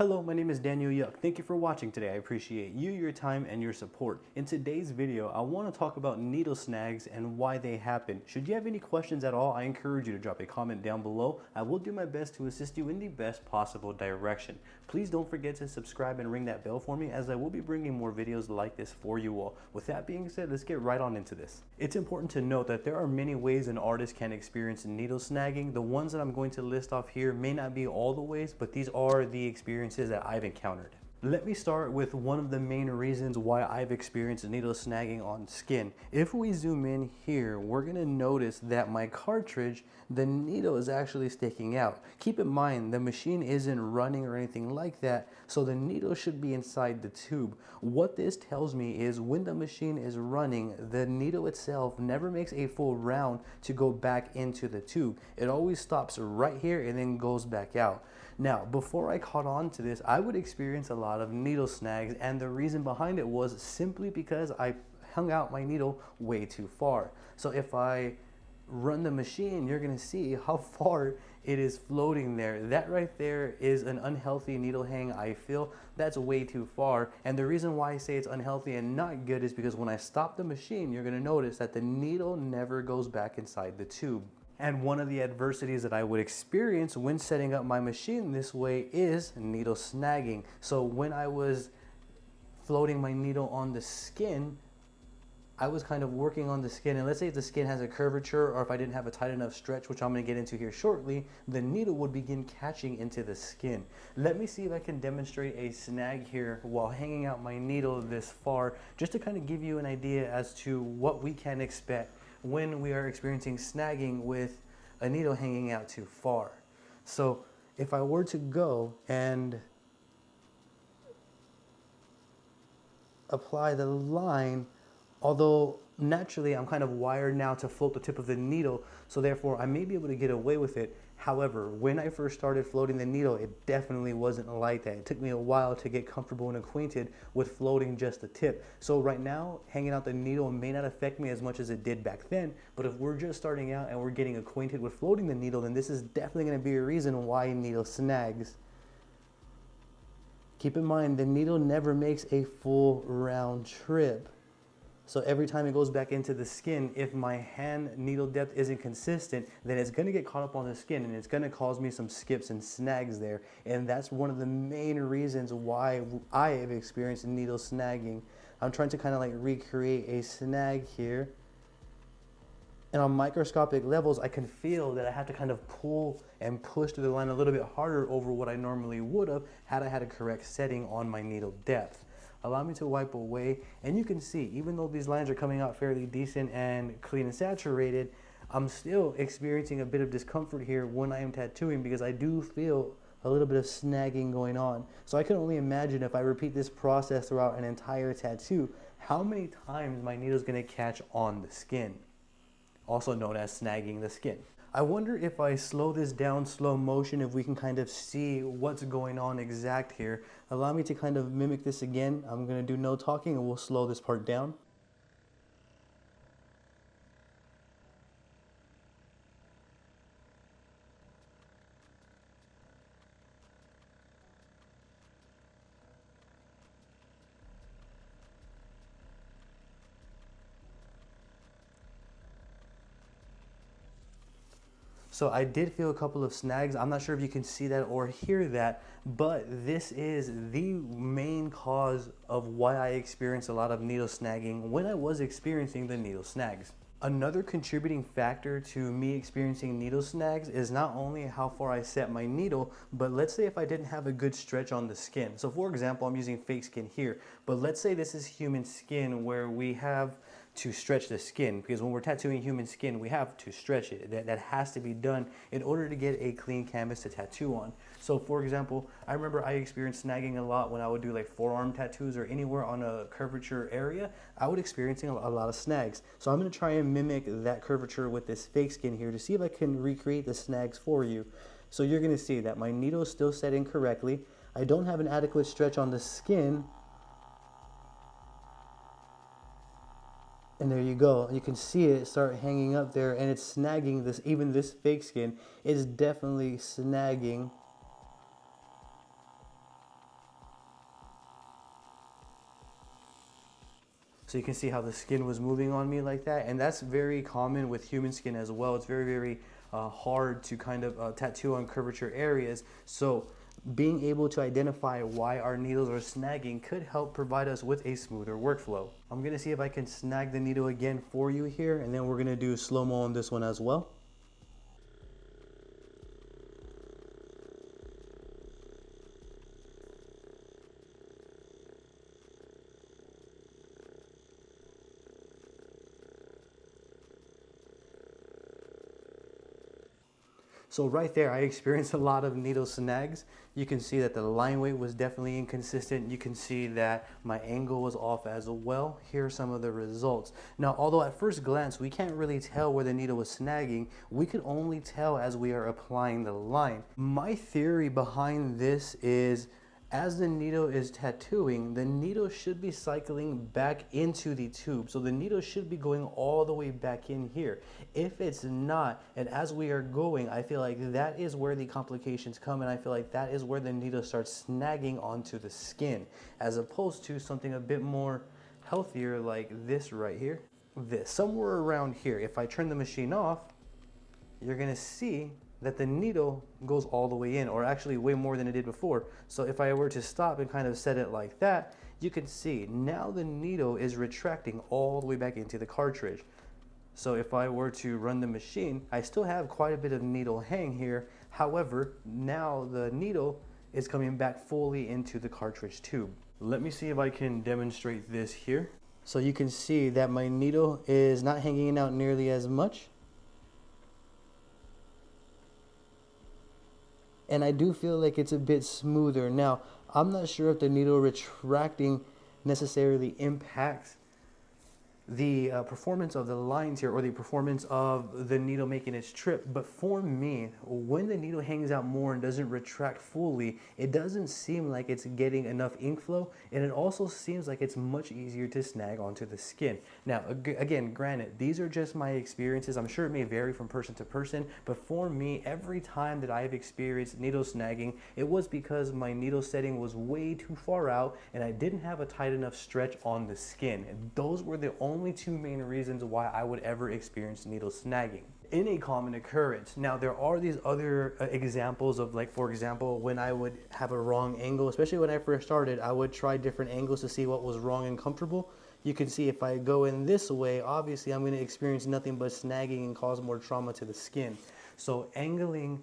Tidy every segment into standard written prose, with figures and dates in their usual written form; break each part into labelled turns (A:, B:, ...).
A: Hello, my name is Daniel Yuck. Thank you for watching today. I appreciate you, your time, and your support. In today's video, I want to talk about needle snags and why they happen. Should you have any questions at all, I encourage you to drop a comment down below. I will do my best to assist you in the best possible direction. Please don't forget to subscribe and ring that bell for me, as I will be bringing more videos like this for you all. With that being said, let's get right on into this. It's important to note that there are many ways an artist can experience needle snagging. The ones that I'm going to list off here may not be all the ways, but these are the experiences that I've encountered. Let me start with one of the main reasons why I've experienced needle snagging on skin. If we zoom in here, we're gonna notice that my cartridge, the needle is actually sticking out. Keep in mind, the machine isn't running or anything like that, so the needle should be inside the tube. What this tells me is when the machine is running, the needle itself never makes a full round to go back into the tube. It always stops right here and then goes back out. Now, before I caught on to this, I would experience a lot of needle snags, and the reason behind it was simply because I hung out my needle way too far. So if I run the machine, you're gonna see how far it is floating there. That right there is an unhealthy needle hang. I feel that's way too far. And the reason why I say it's unhealthy and not good is because when I stop the machine, you're gonna notice that the needle never goes back inside the tube. And one of the adversities that I would experience when setting up my machine this way is needle snagging. So when I was floating my needle on the skin, I was kind of working on the skin, and let's say if the skin has a curvature or if I didn't have a tight enough stretch, which I'm going to get into here shortly, the needle would begin catching into the skin. Let me see if I can demonstrate a snag here while hanging out my needle this far, just to kind of give you an idea as to what we can expect when we are experiencing snagging with a needle hanging out too far. So if I were to go and apply the line, although naturally I'm kind of wired now to float the tip of the needle, so therefore I may be able to get away with it. However, when I first started floating the needle, it definitely wasn't like that. It took me a while to get comfortable and acquainted with floating just the tip. So right now, hanging out the needle may not affect me as much as it did back then, but if we're just starting out and we're getting acquainted with floating the needle, then this is definitely gonna be a reason why needle snags. Keep in mind, the needle never makes a full round trip. So every time it goes back into the skin, if my hand needle depth isn't consistent, then it's gonna get caught up on the skin and it's gonna cause me some skips and snags there. And that's one of the main reasons why I have experienced needle snagging. I'm trying to kind of like recreate a snag here. And on microscopic levels, I can feel that I have to kind of pull and push through the line a little bit harder over what I normally would have had I had a correct setting on my needle depth. Allow me to wipe away, and you can see, even though these lines are coming out fairly decent and clean and saturated, I'm still experiencing a bit of discomfort here when I am tattooing because I do feel a little bit of snagging going on. So I can only imagine if I repeat this process throughout an entire tattoo, how many times my needle is going to catch on the skin, also known as snagging the skin. I wonder if I slow this down slow motion, if we can kind of see what's going on exact here. Allow me to kind of mimic this again. I'm gonna do no talking and we'll slow this part down. So I did feel a couple of snags. I'm not sure if you can see that or hear that, but this is the main cause of why I experienced a lot of needle snagging when I was experiencing the needle snags. Another contributing factor to me experiencing needle snags is not only how far I set my needle, but let's say if I didn't have a good stretch on the skin. So for example, I'm using fake skin here, but let's say this is human skin where we have to stretch the skin, because when we're tattooing human skin, we have to stretch it. That has to be done in order to get a clean canvas to tattoo on. So for example, I remember I experienced snagging a lot when I would do like forearm tattoos or anywhere on a curvature area. I would experiencing a lot of snags. So I'm gonna try and mimic that curvature with this fake skin here to see if I can recreate the snags for you. So you're gonna see that my needle is still set in correctly. I don't have an adequate stretch on the skin. And there you go. You can see it start hanging up there, and it's snagging this. Even this fake skin is definitely snagging So you can see how the skin was moving on me like that. And that's very common with human skin as well. It's very, very hard to kind of tattoo on curvature areas. So being able to identify why our needles are snagging could help provide us with a smoother workflow. I'm gonna see if I can snag the needle again for you here, and then we're gonna do slow-mo on this one as well. So right there, I experienced a lot of needle snags. You can see that the line weight was definitely inconsistent. You can see that my angle was off as well. Here are some of the results. Now, although at first glance, we can't really tell where the needle was snagging, we could only tell as we are applying the line. My theory behind this is, as the needle is tattooing, the needle should be cycling back into the tube. So the needle should be going all the way back in here. If it's not, and as we are going, I feel like that is where the complications come, and I feel like that is where the needle starts snagging onto the skin, as opposed to something a bit more healthier like this right here. This, somewhere around here, if I turn the machine off, you're gonna see that the needle goes all the way in, or actually way more than it did before. So if I were to stop and kind of set it like that, you can see now the needle is retracting all the way back into the cartridge. So if I were to run the machine, I still have quite a bit of needle hang here. However, now the needle is coming back fully into the cartridge tube. Let me see if I can demonstrate this here. So you can see that my needle is not hanging out nearly as much. And I do feel like it's a bit smoother. Now, I'm not sure if the needle retracting necessarily impacts the performance of the lines here, or the performance of the needle making its trip. But for me, when the needle hangs out more and doesn't retract fully, it doesn't seem like it's getting enough ink flow, and it also seems like it's much easier to snag onto the skin. Now, again, granted, these are just my experiences. I'm sure it may vary from person to person, but for me, every time that I've experienced needle snagging, it was because my needle setting was way too far out and I didn't have a tight enough stretch on the skin. And those were the only two main reasons why I would ever experience needle snagging in a common occurrence. Now, there are these other examples of, like, for example, when I would have a wrong angle, especially when I first started, I would try different angles to see what was wrong and comfortable. You can see if I go in this way, obviously I'm going to experience nothing but snagging and cause more trauma to the skin. So angling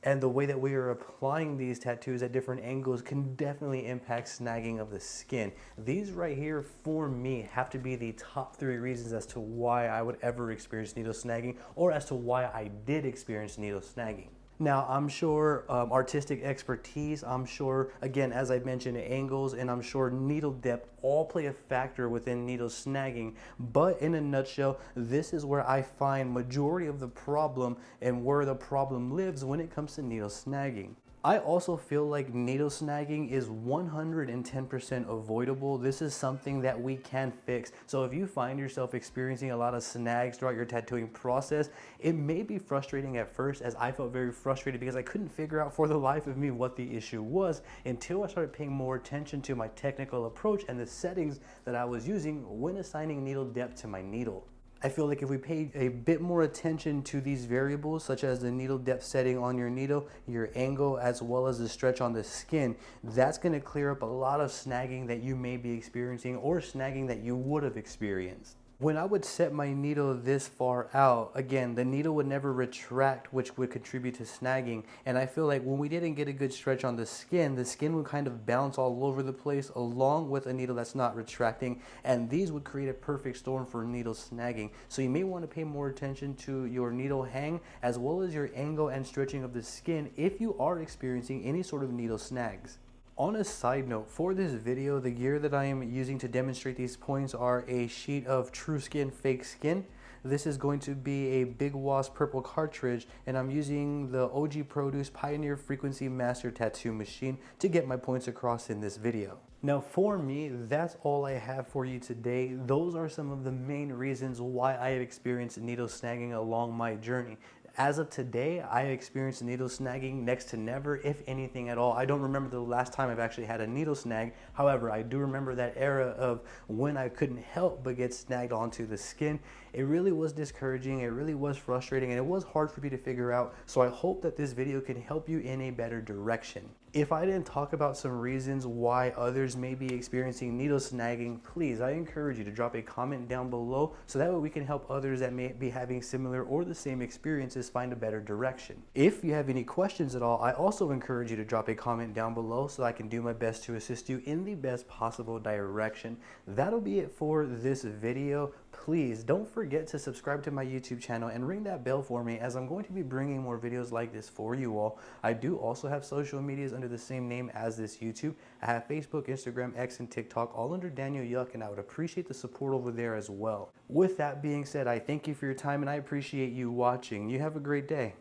A: and the way that we are applying these tattoos at different angles can definitely impact snagging of the skin. These right here, for me, have to be the top 3 reasons as to why I would ever experience needle snagging, or as to why I did experience needle snagging. Now, I'm sure artistic expertise, I'm sure, again, as I mentioned, angles, and I'm sure needle depth all play a factor within needle snagging. But in a nutshell, this is where I find majority of the problem and where the problem lives when it comes to needle snagging. I also feel like needle snagging is 110% avoidable. This is something that we can fix. So if you find yourself experiencing a lot of snags throughout your tattooing process, it may be frustrating at first, as I felt very frustrated because I couldn't figure out for the life of me what the issue was until I started paying more attention to my technical approach and the settings that I was using when assigning needle depth to my needle. I feel like if we pay a bit more attention to these variables, such as the needle depth setting on your needle, your angle, as well as the stretch on the skin, that's going to clear up a lot of snagging that you may be experiencing, or snagging that you would have experienced. When I would set my needle this far out, again, the needle would never retract, which would contribute to snagging. And I feel like when we didn't get a good stretch on the skin would kind of bounce all over the place, along with a needle that's not retracting. And these would create a perfect storm for needle snagging. So you may want to pay more attention to your needle hang, as well as your angle and stretching of the skin, if you are experiencing any sort of needle snags. On a side note, for this video, the gear that I am using to demonstrate these points are a sheet of Trueskin fake skin. This is going to be a Bigwasp purple cartridge, and I'm using the OG Produce Pioneer Frequency Master Tattoo machine to get my points across in this video. Now, for me, that's all I have for you today. Those are some of the main reasons why I have experienced needle snagging along my journey. As of today, I experienced needle snagging next to never, if anything at all. I don't remember the last time I've actually had a needle snag. However, I do remember that era of when I couldn't help but get snagged onto the skin. It really was discouraging, it really was frustrating, and it was hard for me to figure out. So I hope that this video can help you in a better direction. If I didn't talk about some reasons why others may be experiencing needle snagging, please, I encourage you to drop a comment down below so that way we can help others that may be having similar or the same experiences find a better direction. If you have any questions at all, I also encourage you to drop a comment down below so I can do my best to assist you in the best possible direction. That'll be it for this video. Please don't forget to subscribe to my YouTube channel and ring that bell for me, as I'm going to be bringing more videos like this for you all. I do also have social medias under the same name as this YouTube. I have Facebook, Instagram, X, and TikTok, all under Daniel Yuck, and I would appreciate the support over there as well. With that being said, I thank you for your time and I appreciate you watching. You have a great day.